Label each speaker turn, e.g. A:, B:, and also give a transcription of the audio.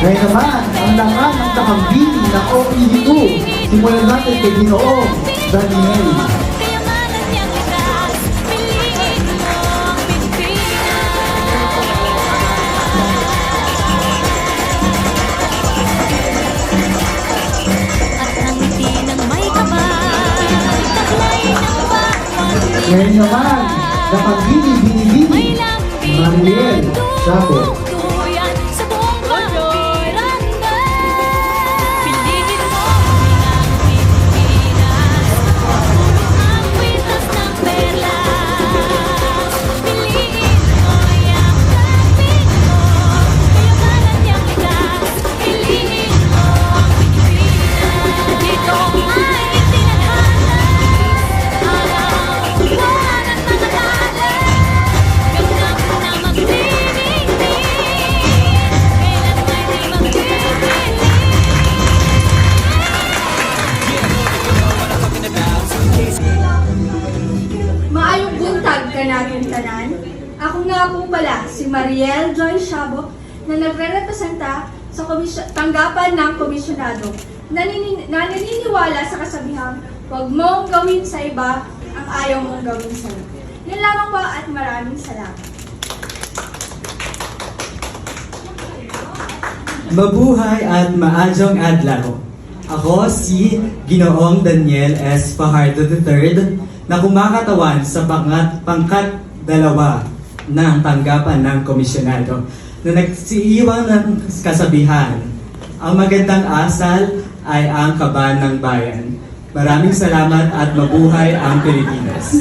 A: Ngayon naman, ang laman ng takambini na OE2. Simulan natin kay Ginoong Daniel. Ngayon naman, takambini binibini. Mariel Chapo.
B: Maayong buntag ka natin tanan. Ako nga po pala si Mariel Joy Shabok na nagre-representa sa tanggapan ng komisyonado. Naniniwala sa kasabihang, huwag mong gawin sa iba ang ayaw mong gawin sa iyo. Yun lamang po at maraming salamat.
C: Mabuhay at maadyong adlaw. Ako si Ginoong Daniel S. Fajardo III na kumakatawan sa pangkat dalawa ng tanggapan ng komisyonado na nagsiiwang ng kasabihan, ang magandang asal ay ang kaban ng bayan. Maraming salamat at mabuhay ang Pilipinas.